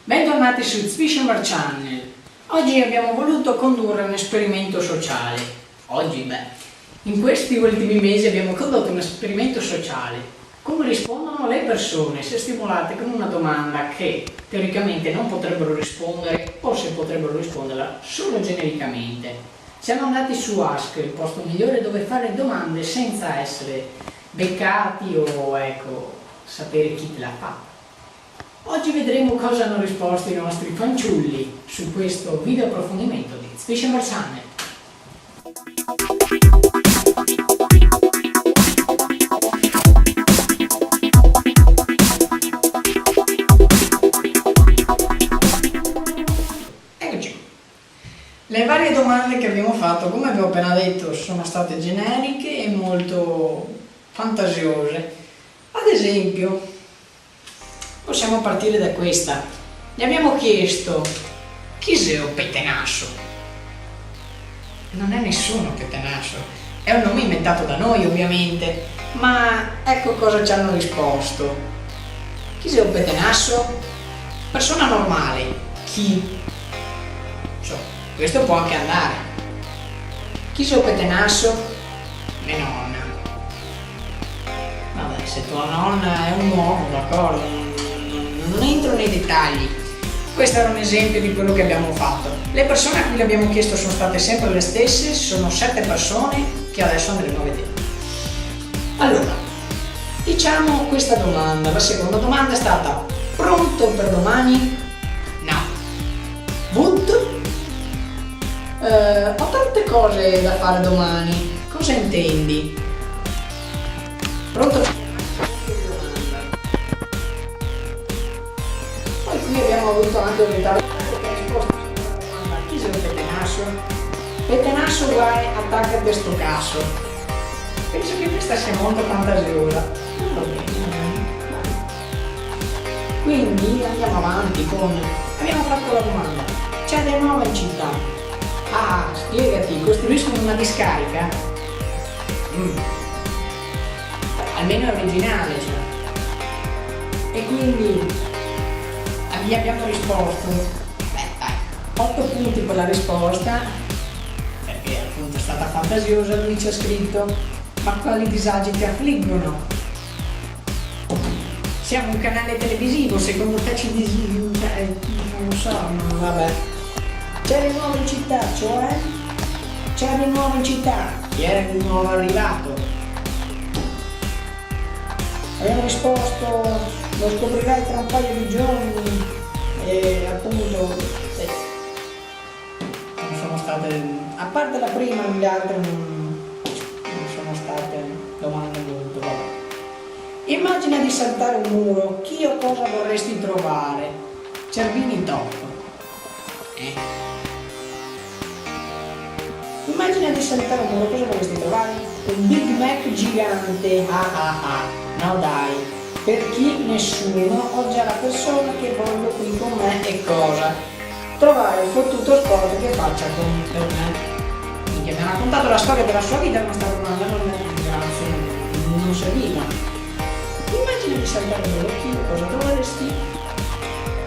Bentornati su Zwishenbar Channel. Oggi abbiamo voluto condurre un esperimento sociale. In questi ultimi mesi abbiamo condotto un esperimento sociale. Come rispondono le persone se stimolate con una domanda che teoricamente non potrebbero rispondere o se potrebbero risponderla solo genericamente. Siamo andati su Ask, il posto migliore dove fare domande senza essere beccati o sapere chi te la fa. Oggi vedremo cosa hanno risposto i nostri fanciulli su questo video approfondimento di Zwishenbar Channel. Eccoci. Le varie domande che abbiamo fatto, come vi ho appena detto, sono state generiche e molto fantasiose. Ad esempio, possiamo partire da questa. Gli abbiamo chiesto: chi sei o Petenasso? Non è nessuno Petenasso, è un nome inventato da noi ovviamente, ma ecco cosa ci hanno risposto. Chi sei o Petenasso? Persona normale. Chi? Questo può anche andare. Chi sei o Petenasso? Mia nonna. Vabbè, se tua nonna è un uomo, d'accordo, non entro nei dettagli. Questo era un esempio di quello che abbiamo fatto. Le persone a cui le abbiamo chiesto sono state sempre le stesse, sono 7 persone che adesso andremo a vedere. Allora, diciamo questa domanda. La seconda domanda è stata: pronto per domani? No. Wood? Ho tante cose da fare domani. Cosa intendi? Pronto per qui abbiamo avuto anche un ritardo che ha risposto alla domanda: chi sei Petenasso? Petenasso guai, attaccati sto caso. Penso che questa sia molto fantasiosa. Quindi andiamo avanti con... abbiamo fatto la domanda: c'è del nuovo in città? Ah, spiegati, costruiscono una discarica? Almeno è originale, cioè. E quindi gli abbiamo risposto, 8 punti per la risposta, perché appunto è stata fantasiosa. Lui ci ha scritto: ma quali disagi ti affliggono? Siamo un canale televisivo, secondo te ci non lo so, no, vabbè. C'è di nuovo in città, cioè? C'è di nuovo in città, chi era di nuovo arrivato? Abbiamo risposto: lo scoprirai tra un paio di giorni. E appunto non sono state, a parte la prima, le altre non sono state domande molto. Vabbè. Immagina di saltare un muro, chi o cosa vorresti trovare? Cervini top. Immagina di saltare un muro, cosa vorresti trovare? Un Big Mac gigante. No dai, per chi? Nessuno, ho già la persona che voglio qui con me. E cosa? Trovare il fottuto sport che faccia con me. Minchia, mi ha raccontato la storia della sua vita, ma sta domanda non serviva. Immagina di saltare un muro, chi o cosa troveresti?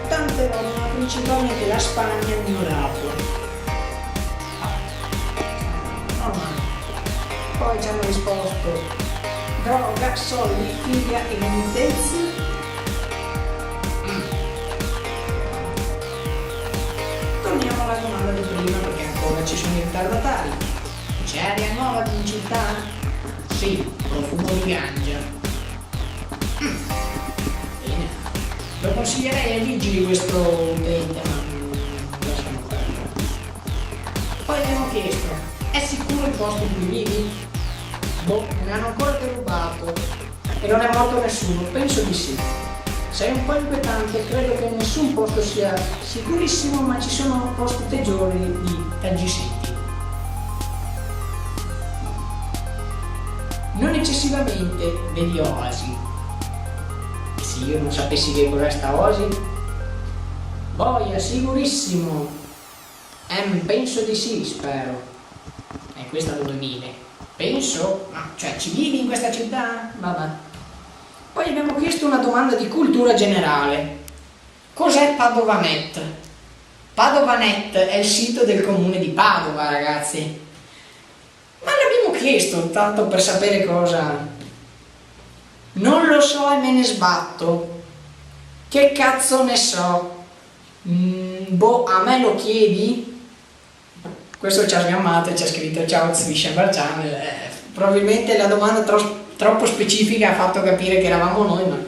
Tante robe, ma principalmente la Spagna e il mio lato. Poi ci hanno risposto: droga, soldi, figlia e lentezze. Torniamo alla domanda di prima, perché ancora ci sono i ritardatari. C'è aria nuova in città? Sì, profumo di ganja. Bene. Lo consiglierei ai vigili questo utente, ma lasciamo perdere. Poi abbiamo chiesto: è sicuro il posto in cui vivi? Ne hanno ancora derubato e non è morto nessuno? Penso di sì. Sei un po' inquietante, credo che nessun posto sia sicurissimo, ma ci sono posti peggiori di Taggi City. Non eccessivamente, vedi Oasi. E se io non sapessi che cos'è sta Oasi? Boia, sicurissimo. Penso di sì, spero. È questa dove vive. Penso? Ma cioè, ci vivi in questa città? Vabbè. Poi abbiamo chiesto una domanda di cultura generale. Cos'è Padova.net? Padova.net è il sito del comune di Padova, ragazzi. Ma l'abbiamo chiesto tanto per sapere cosa. Non lo so e me ne sbatto. Che cazzo ne so? Boh, a me lo chiedi? Questo ci ha sgammato e ci ha scritto ciao Fisher Channel. Probabilmente la domanda troppo specifica ha fatto capire che eravamo noi, ma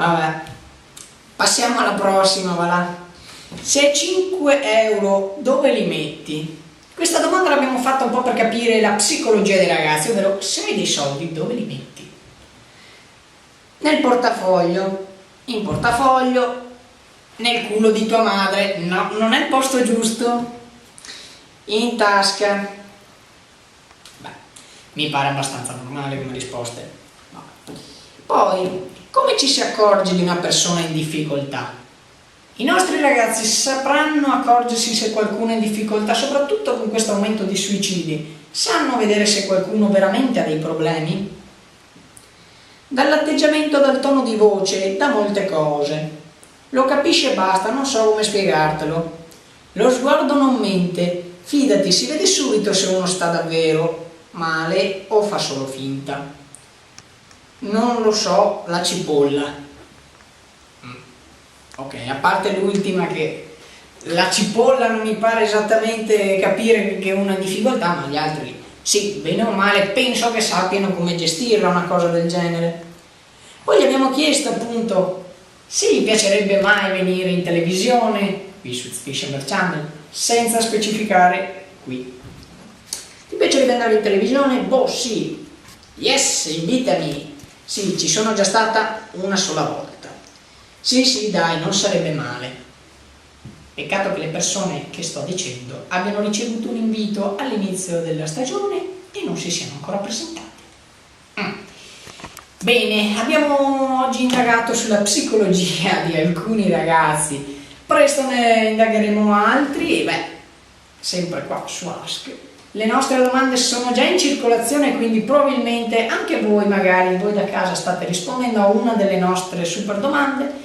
vabbè. Passiamo alla prossima, va là. Se 5 euro dove li metti? Questa domanda l'abbiamo fatta un po' per capire la psicologia dei ragazzi, ovvero se hai dei soldi dove li metti? Nel portafoglio, in portafoglio, nel culo di tua madre, no, non è il posto giusto, in tasca. Beh, mi pare abbastanza normale come risposte. No. Poi, come ci si accorge di una persona in difficoltà? I nostri ragazzi sapranno accorgersi se qualcuno è in difficoltà, soprattutto con questo aumento di suicidi. Sanno vedere se qualcuno veramente ha dei problemi? Dall'atteggiamento, dal tono di voce, da molte cose. Lo capisci e basta, non so come spiegartelo. Lo sguardo non mente, fidati, si vede subito se uno sta davvero male o fa solo finta. Non lo so, la cipolla. Ok, a parte l'ultima, che la cipolla non mi pare esattamente capire che uno è in difficoltà, ma gli altri sì, bene o male penso che sappiano come gestirla una cosa del genere. Poi gli abbiamo chiesto appunto se gli piacerebbe mai venire in televisione, qui su Fisher Channel, senza specificare qui. Ti piacerebbe andare in televisione? Boh, sì. Yes, invitami. Sì, ci sono già stata una sola volta. Sì, dai, non sarebbe male. Peccato che le persone che sto dicendo abbiano ricevuto un invito all'inizio della stagione e non si siano ancora presentati. Bene, abbiamo oggi indagato sulla psicologia di alcuni ragazzi. Presto ne indagheremo altri e sempre qua su Ask. Le nostre domande sono già in circolazione, quindi probabilmente anche voi, magari voi da casa, state rispondendo a una delle nostre super domande.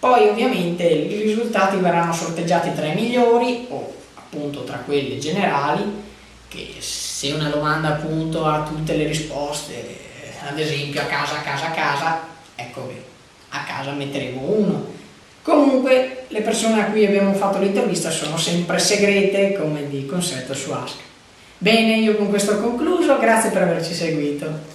Poi ovviamente i risultati verranno sorteggiati tra i migliori o appunto tra quelle generali, che se una domanda appunto ha tutte le risposte, ad esempio a casa, ecco che a casa metteremo uno. Comunque le persone a cui abbiamo fatto l'intervista sono sempre segrete, come di consueto su Ask. Bene, io con questo ho concluso, grazie per averci seguito.